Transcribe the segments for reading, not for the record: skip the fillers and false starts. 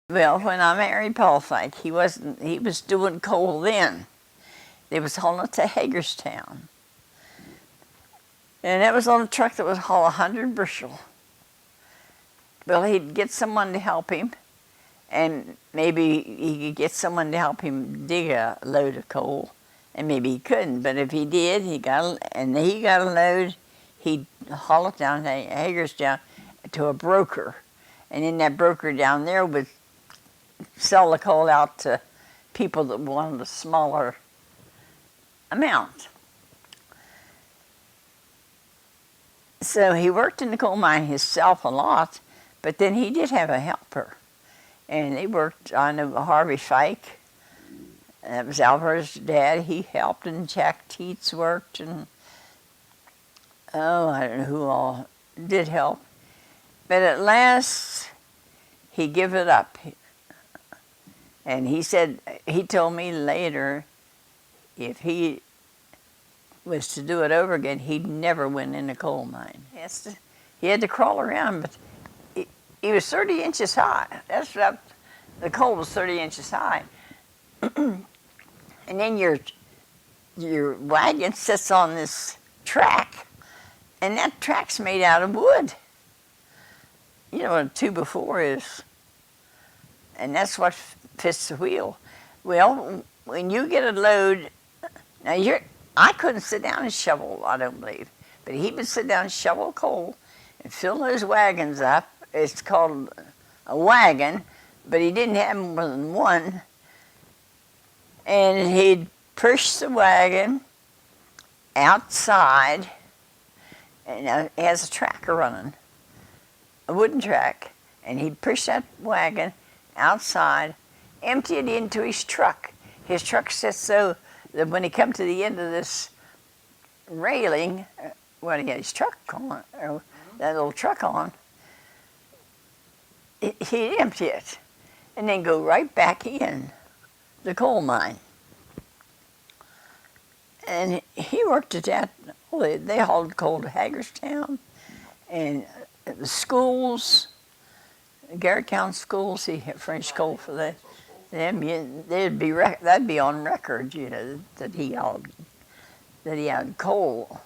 Well, when I married Paul Fike, he was doing coal then. They was hauling it to Hagerstown. And that was on a truck that would haul 100 bushel. Well, he'd get someone to help him, and maybe he could get someone to help him dig a load of coal, and maybe he couldn't. But if he did, he got a load, he'd haul it down to Hagerstown to a broker. And then that broker down there would sell the coal out to people that wanted a smaller amount. So he worked in the coal mine himself a lot, but then he did have a helper. And they worked, I know Harvey Fike, that was Albert's dad, he helped, and Jack Teets worked, and I don't know who all did help. But at last, he gave it up. And he told me later, if he was to do it over again, he'd never went in a coal mine. He had to crawl around, but he was 30 inches high. The coal was 30 inches high. And then your wagon sits on this track, and that track's made out of wood. You know what a 2x4 is. And that's what fits the wheel. Well, when you get a load, I couldn't sit down and shovel, I don't believe, but he would sit down and shovel coal and fill those wagons up. It's called a wagon, but he didn't have more than one. And he'd push the wagon outside, and it has a tracker running, a wooden track, and he'd push that wagon outside, empty it into his truck. His truck sits so that when he come to the end of this railing, when he had his truck on, or that little truck on, he'd empty it and then go right back in the coal mine. And he worked at that. They hauled coal to Hagerstown, and the schools, Garrett County schools, he had French coal for that. That'd be on record, you know, that he had coal.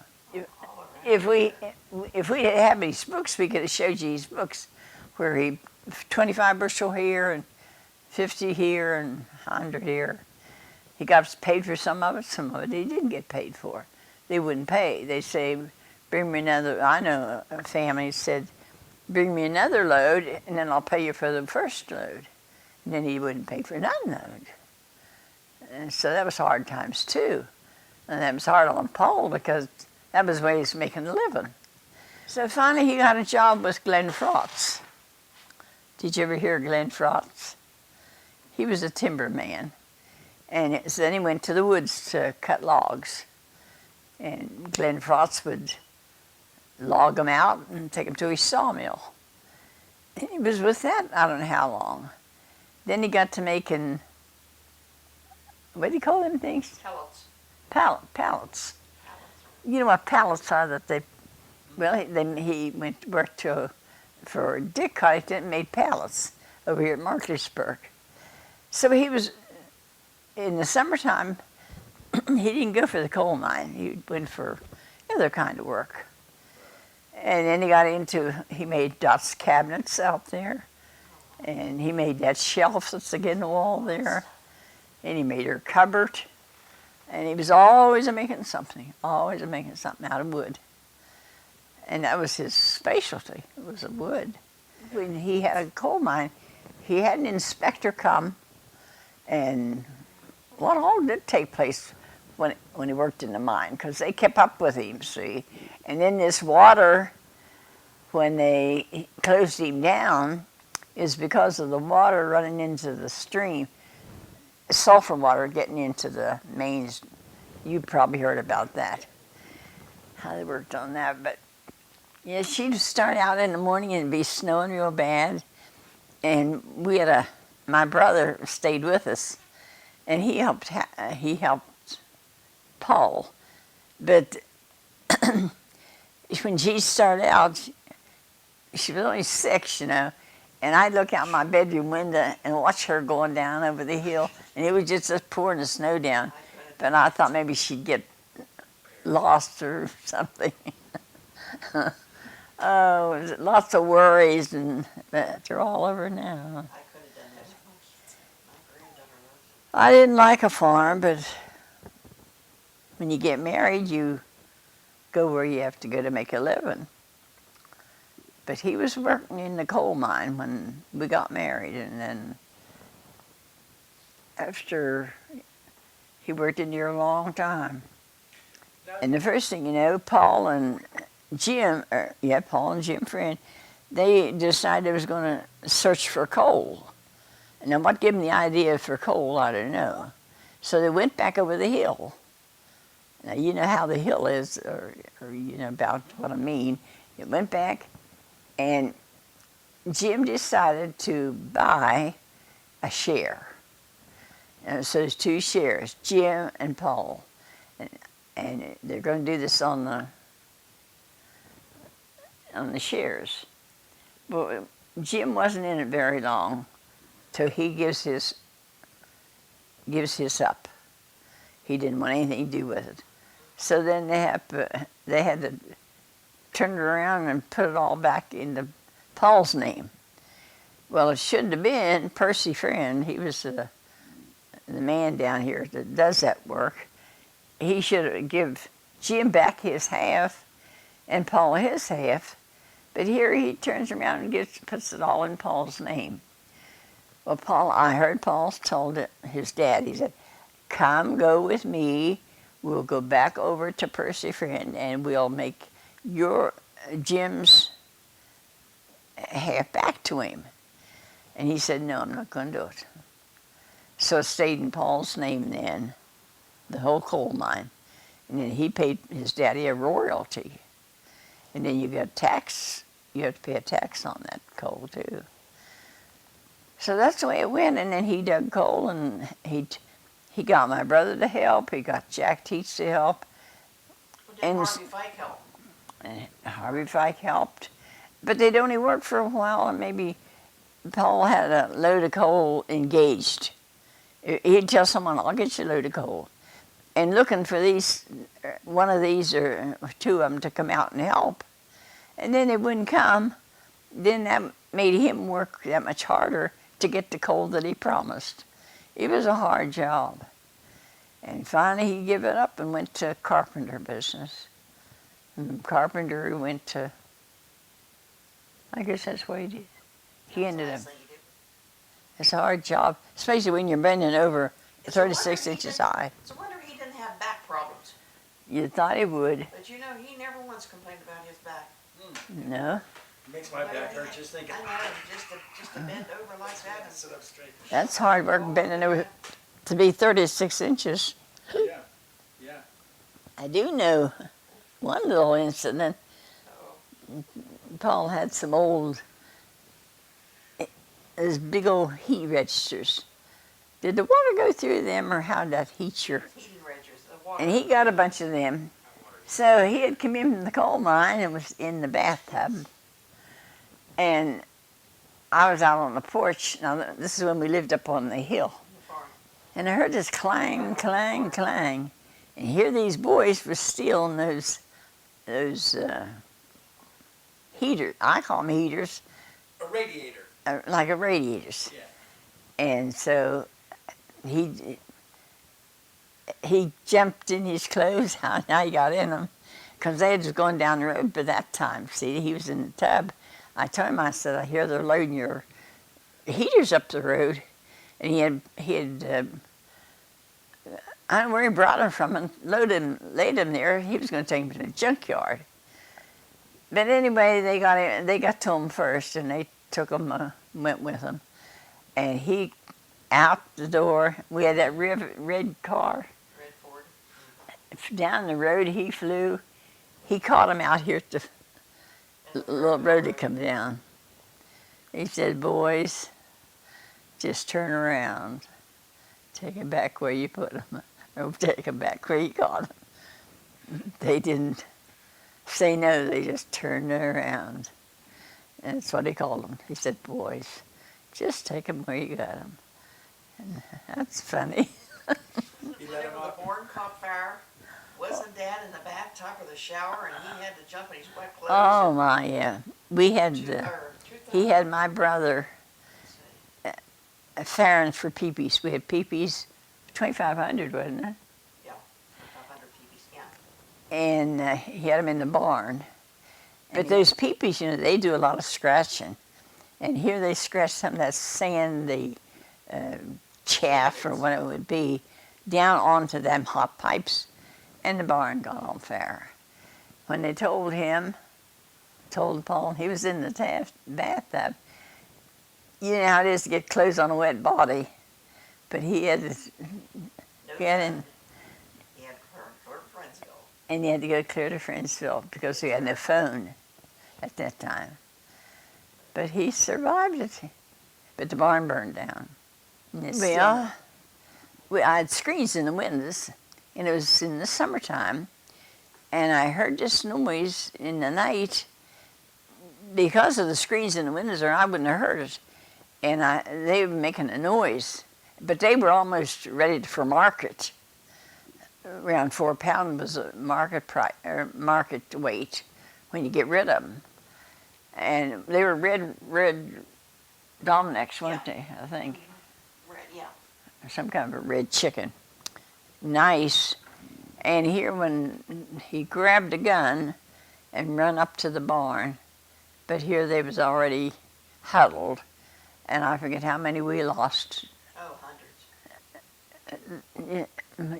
If we didn't have these books, we could have showed you these books where he 25 bushel here and 50 here and 100 here. He got paid for some of it he didn't get paid for. They wouldn't pay. They say, bring me another. I know a family said, bring me another load and then I'll pay you for the first load. And then he wouldn't pay for another load. And so that was hard times too. And that was hard on Paul because that was where he was making a living. So finally he got a job with Glenn Frotz. Did you ever hear Glenn Frotz? He was a timber man. And so then he went to the woods to cut logs. And Glenn Frotz would log them out and take them to his sawmill. And he was with that I don't know how long. Then he got to making, what do you call them things? Pellets. Pallets. You know what pallets are that he worked for Dick Kite and made pallets over here at Markleysburg. So he was, in the summertime, he didn't go for the coal mine. He went for other kind of work. And then he made Dot's cabinets out there. And he made that shelf that's against the wall there. And he made her cupboard. And he was always making something out of wood. And that was his specialty, it was the wood. When he had a coal mine, he had an inspector come, and what all did take place when he worked in the mine, because they kept up with him, see. And then this water, when they closed him down, is because of the water running into the stream, sulfur water getting into the mains. You probably heard about that, how they worked on that. But yeah, she'd start out in the morning and it'd be snowing real bad. And my brother stayed with us, and he helped Paul. But when she started out, she was only 6, you know, And I'd look out my bedroom window and watch her going down over the hill, and it was just pouring the snow down. But I thought maybe she'd get lost or something. Oh, lots of worries, and they're all over now. I didn't like a farm, but when you get married, you go where you have to go to make a living. But he was working in the coal mine when we got married, and then after, he worked in there a long time. And the first thing you know, Paul and Jim Friend, they decided they was going to search for coal. And what gave them the idea for coal, I don't know. So they went back over the hill. Now, you know how the hill is, or you know about what I mean. It went back, and Jim decided to buy a share. And so there's two shares, Jim and Paul. And they're going to do this on the shares. Well, Jim wasn't in it very long, till he gives his up. He didn't want anything to do with it. So then they had to turn it around and put it all back into Paul's name. Well, it shouldn't have been Percy Friend. He was the man down here that does that work. He should give Jim back his half and Paul his half, but here he turns around and puts it all in Paul's name. Well, I heard Paul told his dad, he said, "Come, go with me. We'll go back over to Percy Friend and we'll make Jim's half back to him." And he said, "No, I'm not going to do it." So it stayed in Paul's name then, the whole coal mine. And then he paid his daddy a royalty. And then you got tax, you have to pay a tax on that coal too. So that's the way it went. And then he dug coal, and he got my brother to help, he got Jack Teach to help. Well, did Harvey Fike help? Harvey Fike helped. But they'd only worked for a while, and maybe Paul had a load of coal engaged. He'd tell someone, "I'll get you a load of coal." And looking for one of these or two of them to come out and help. And then they wouldn't come. Then that made him work that much harder to get the coal that he promised. It was a hard job. And finally he gave it up and went to carpenter business. And carpenter went to, I guess that's what he did. He ended up, it's a hard job, especially when you're bending over 36 inches high. It's a wonder he didn't have back problems. You thought he would. But you know, he never once complained about his back. No. It makes my back hurt just thinking. I know, just to bend over like that and Sit up straight. That's hard work, bending over to be 36 inches. Yeah, yeah. I do know one little incident. oh, Paul had some those big old heat registers. Did the water go through them, or how did that heat your... heating registers, the water. And he got a bunch of them. So he had come in from the coal mine and was in the bathtub. And I was out on the porch. Now, this is when we lived up on the hill. And I heard this clang, clang, clang. And here these boys were stealing those heaters. I call them heaters. A radiator. Like a radiators. Yeah. And so he jumped in his clothes. How he got in them, because they was going down the road by that time. See, he was in the tub. I told him, I said, "I hear they're loading your heaters up the road." And he had I don't know where he brought them from, and laid them there. He was going to take them to the junkyard. But anyway, they got to him first, and they took him, went with him. And he, out the door, we had that red car. Red Ford. Down the road he flew. He caught him out here at the little road that come down. He said, "Boys, just turn around. Take them back where you put them. Or take them back where you got them." They didn't say no, they just turned around. And that's what he called them. He said, boys, just take them where you got them. And that's funny. He let him Whenever the off. barn caught fire, wasn't Dad in the bathtub or the shower and he had to jump in his wet clothes? Oh my, yeah. We had, he had my brother Farron's for peepees. We had peepees, 2,500, wasn't it? Yeah, 500 PBs, yeah. And he had them in the barn. But And those peepees, you know, they do a lot of scratching. And here they scratch some of that sand, the chaff or what it would be, down onto them hot pipes, and the barn got on fire. When they told him, told Paul, he was in the bathtub. You know how it is to get clothes on a wet body, but he had this, he had in, He had clear to Friendsville. and he had to go clear to Friendsville because he had no phone at that time. But he survived it. But the barn burned down. Well, I had screens in the windows, and it was in the summertime, and I heard this noise in the night because of the screens in the windows, or I wouldn't have heard it. And they were making a noise, but they were almost ready for market. Around 4 pounds was a market price or market weight when you get rid of them. And they were red Dominics, weren't they? I think. Red, yeah. Some kind of a red chicken. Nice. And here when he grabbed a gun and run up to the barn, but here they was already huddled, and I forget how many we lost. Oh, hundreds.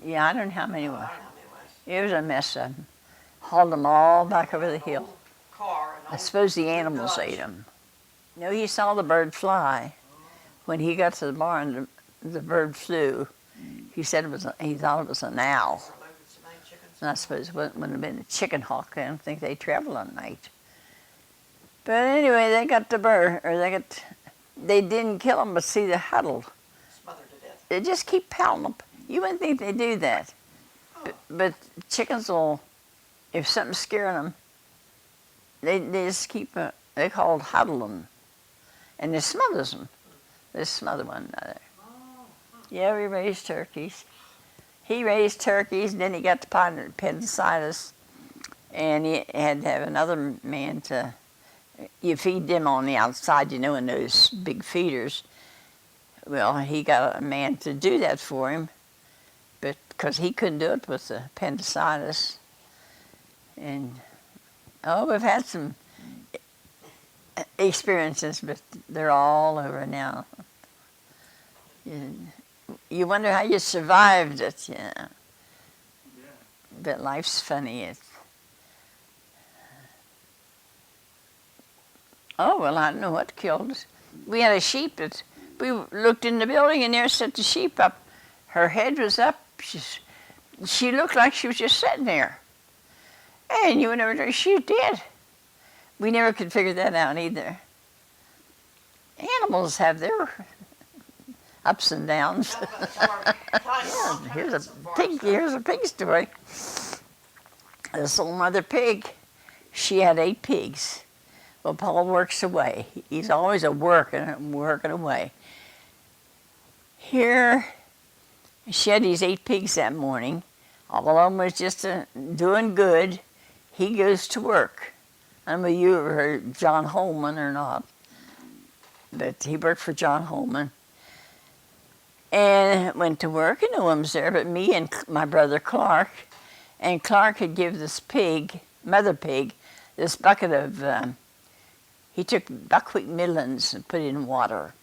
Yeah, I don't know how many Oh, were. I don't know how many it was. It was a mess of them. Hauled them all back over the An hill. old car, an I old suppose the animals Dodge. ate them. No, he saw the bird fly. When he got to the barn, the bird flew. He said he thought it was an owl. Or loaded so many chickens. And I suppose it wouldn't have been a chicken hawk. I don't think they travel at night. But anyway, they got the bird, or they didn't kill them, but see, they huddled. Smothered to death. They just keep pounding them. You wouldn't think they do that. But chickens will, if something's scaring them, they just keep, they call it huddling. And they smothers them. They smother one another. Yeah, we raised turkeys. He raised turkeys, and then he got the appendicitis, and he had to have another man to, you feed them on the outside, you know, in those big feeders. Well, he got a man to do that for him, but because he couldn't do it with the appendicitis. And, oh, we've had some experiences, but they're all over now. You wonder how you survived it, yeah. Yeah. But life's funny. Oh, well, I don't know what killed us. We had a sheep that, we looked in the building and there sat the sheep up. Her head was up. She looked like she was just sitting there. And you would never know she was dead. We never could figure that out either. Animals have their ups and downs. Here's a pig story. This old mother pig, she had 8 pigs. Well, Paul works away. He's always working away. Here, she had these 8 pigs that morning. All of them was just doing good. He goes to work. I don't know if you ever heard John Holman or not, but he worked for John Holman. And went to work, and no one was there but me and my brother Clark. And Clark had given this pig, mother pig, this bucket of, he took buckwheat middlings and put it in water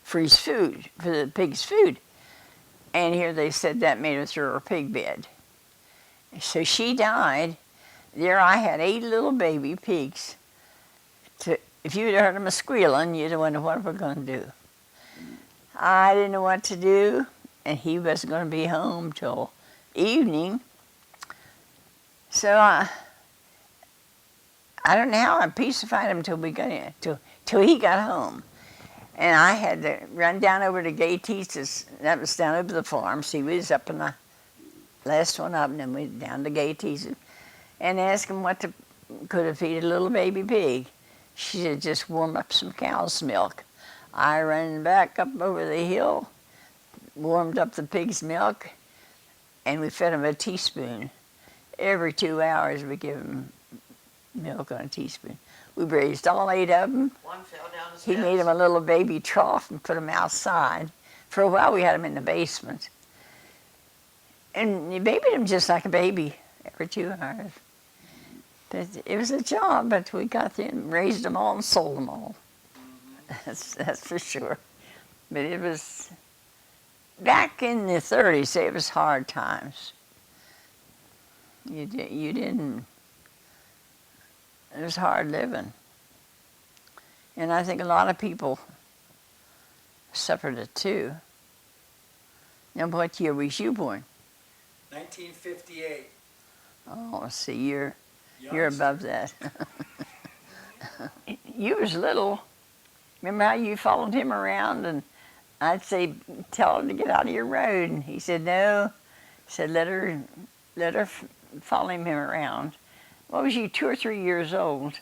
for his food, for the pig's food. And here they said that made her through her pig bed. So she died. There I had 8 little baby pigs. If you'd heard them squealing, you'd have wondered what we're going to do. I didn't know what to do, and he wasn't going to be home till evening. So I don't know how I pacified him till he got home. And I had to run down over to Gay Teese's, that was down over the farm. See, we was up in the last one up, and then we down to Gay Teese's, and ask him what could have feed a little baby pig. She said, just warm up some cow's milk. I ran back up over the hill, warmed up the pig's milk, and we fed him a teaspoon. Every 2 hours we give him milk on a teaspoon. We raised all 8 of them. One fell down the He made him a little baby trough and put him outside. For a while we had him in the basement. And you babied him just like a baby every 2 hours. But it was a job, but we got them, raised them all and sold them all. That's for sure. But it was, back in the 30s, it was hard times. You didn't, it was hard living. And I think a lot of people suffered it too. Now, what year was you born? 1958. Oh, see, you're Youngster. above that. You was little. Remember how you followed him around, and I'd say, tell him to get out of your road, and he said no. He said let her follow him around. What was you, 2 or 3 years old?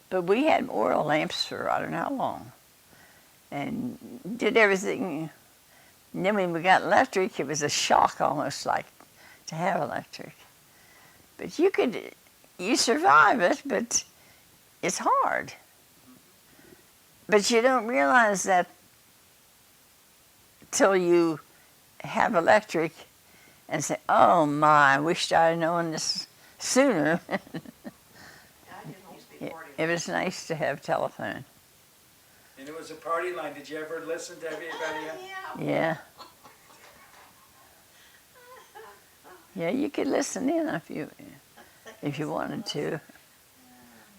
But we had oil lamps for I don't know how long, and did everything. And then when we got electric, it was a shock almost like to have electric. But you survive it, but it's hard. But you don't realize that till you have electric and say, oh my, I wished I had known this sooner. Yeah, I didn't used to be party. It was nice to have telephone. And it was a party line. Did you ever listen to everybody? Yeah. Yeah. Yeah, you could listen in if you wanted to.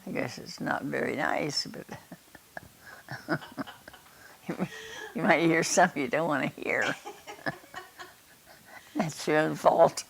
I guess it's not very nice, but you might hear something you don't want to hear. That's your own fault.